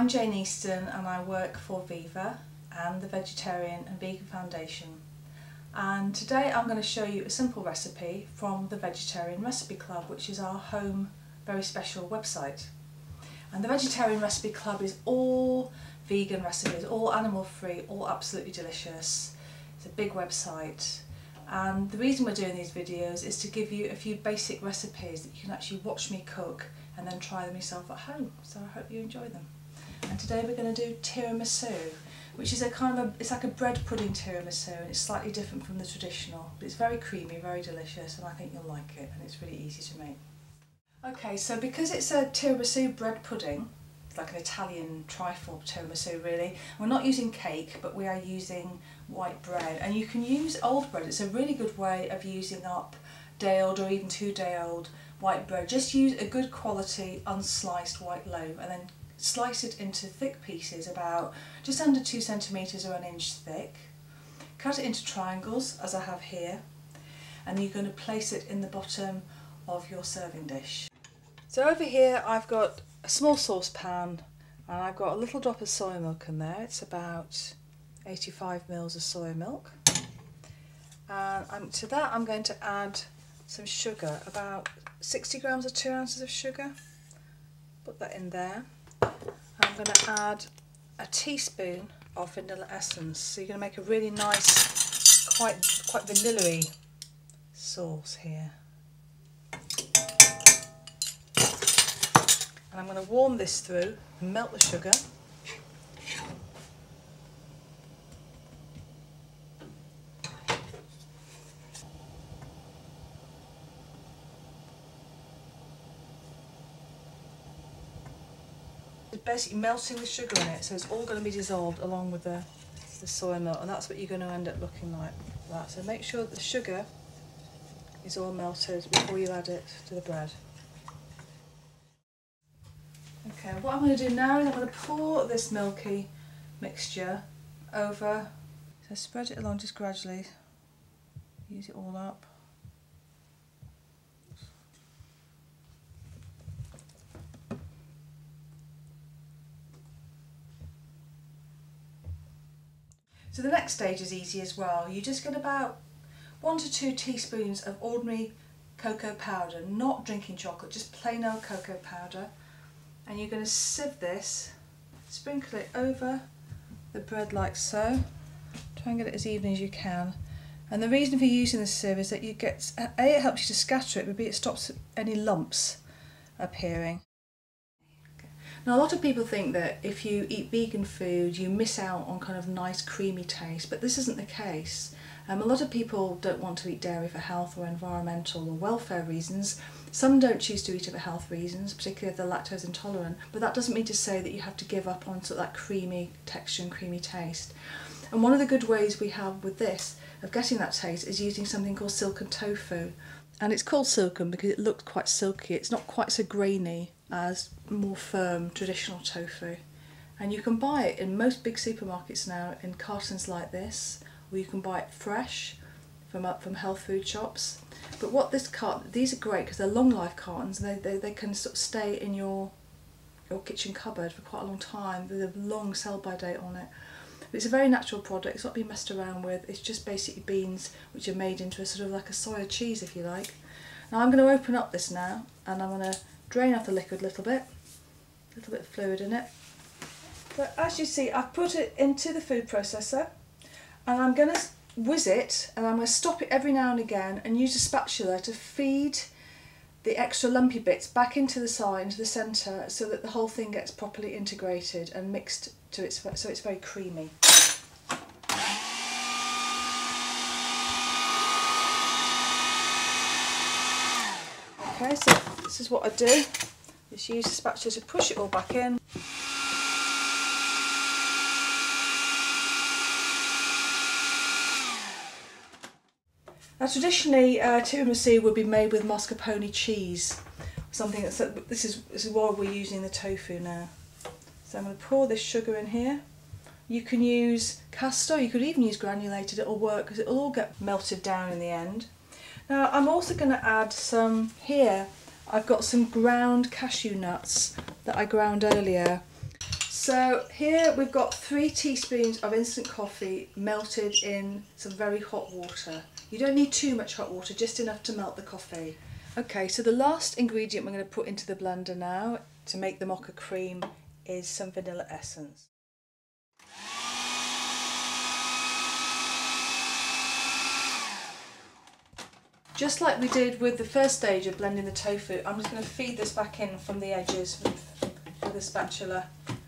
I'm Jane Easton and I work for Viva and the Vegetarian and Vegan Foundation, and today I'm going to show you a simple recipe from the Vegetarian Recipe Club, which is our home very special website. And the Vegetarian Recipe Club is all vegan recipes, all animal free, all absolutely delicious. It's a big website, and the reason we're doing these videos is to give you a few basic recipes that you can actually watch me cook and then try them yourself at home. So I hope you enjoy them. And today we're going to do tiramisu, which is it's like a bread pudding tiramisu, and it's slightly different from the traditional, but it's very creamy, very delicious, and I think you'll like it, and it's really easy to make. Okay, so because it's a tiramisu bread pudding, it's like an Italian trifle tiramisu really, we're not using cake, but we are using white bread, and you can use old bread. It's a really good way of using up day-old or even 2-day-old white bread. Just use a good quality unsliced white loaf and then slice it into thick pieces, about just under 2 centimetres or 1 inch thick. Cut it into triangles as I have here, and you're going to place it in the bottom of your serving dish. So over here I've got a small saucepan and I've got a little drop of soy milk in there. It's about 85 ml of soy milk, and to that I'm going to add some sugar, about 60 grams or 2 ounces of sugar. Put that in there. I'm going to add a teaspoon of vanilla essence, so you're going to make a really nice, quite vanilla-y sauce here. And I'm going to warm this through and melt the sugar. Basically melting the sugar in it, so it's all going to be dissolved along with the soy milk, and that's what you're going to end up looking like that. So make sure that the sugar is all melted before you add it to the bread. Okay, what I'm going to do now is I'm going to pour this milky mixture over. So spread it along just gradually, use it all up. So the next stage is easy as well. You just get about 1 to 2 teaspoons of ordinary cocoa powder, not drinking chocolate, just plain old cocoa powder. And you're going to sieve this, sprinkle it over the bread like so. Try and get it as even as you can. And the reason for using this sieve is that you get, A, it helps you to scatter it, but B, it stops any lumps appearing. Now, a lot of people think that if you eat vegan food you miss out on kind of nice creamy taste, but this isn't the case. A lot of people don't want to eat dairy for health or environmental or welfare reasons. Some don't choose to eat it for health reasons, particularly if they're lactose intolerant, but that doesn't mean to say that you have to give up on sort of that creamy texture and creamy taste. And one of the good ways we have with this of getting that taste is using something called silken tofu. And it's called silken because it looks quite silky. It's not quite so grainy as more firm traditional tofu, and you can buy it in most big supermarkets now in cartons like this, or you can buy it fresh from health food shops. But what these are great because they're long life cartons, and they can sort of stay in your kitchen cupboard for quite a long time with a long sell by date on it. But it's a very natural product, it's not being messed around with, it's just basically beans which are made into a sort of like a soya cheese if you like. Now I'm going to open up this now, and I'm going to drain off the liquid a little bit of fluid in it. But as you see, I've put it into the food processor, and I'm going to whiz it, and I'm going to stop it every now and again and use a spatula to feed the extra lumpy bits back into the side, into the centre, so that the whole thing gets properly integrated and mixed to so it's very creamy. Okay, so this is what I do. Just use the spatula to push it all back in. Now traditionally tiramisu would be made with mascarpone cheese, something that's, this is why we're using the tofu now. So I'm going to pour this sugar in here. You can use castor, you could even use granulated, it'll work because it'll all get melted down in the end. Now I'm also going to add some here. I've got some ground cashew nuts that I ground earlier. So here we've got 3 teaspoons of instant coffee melted in some very hot water. You don't need too much hot water, just enough to melt the coffee. Okay, so the last ingredient we're going to put into the blender now to make the mocha cream is some vanilla essence. Just like we did with the first stage of blending the tofu, I'm just going to feed this back in from the edges with a spatula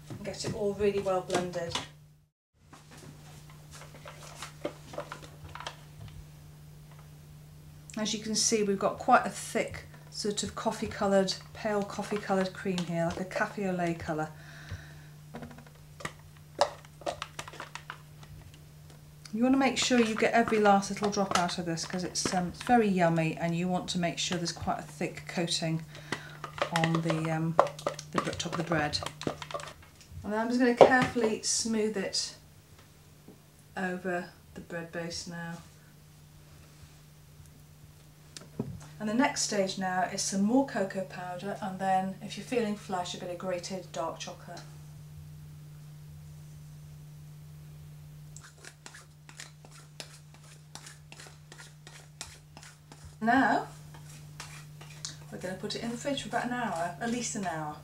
and get it all really well blended. As you can see, we've got quite a thick sort of pale coffee coloured cream here, like a cafe au lait colour. You want to make sure you get every last little drop out of this because it's very yummy, and you want to make sure there's quite a thick coating on the top of the bread. And then I'm just going to carefully smooth it over the bread base now. And the next stage now is some more cocoa powder, and then if you're feeling flush, a bit of grated dark chocolate. Now we're going to put it in the fridge for about an hour, at least an hour.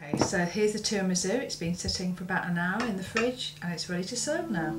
Okay, so here's the tiramisu. It's been sitting for about an hour in the fridge and it's ready to serve now.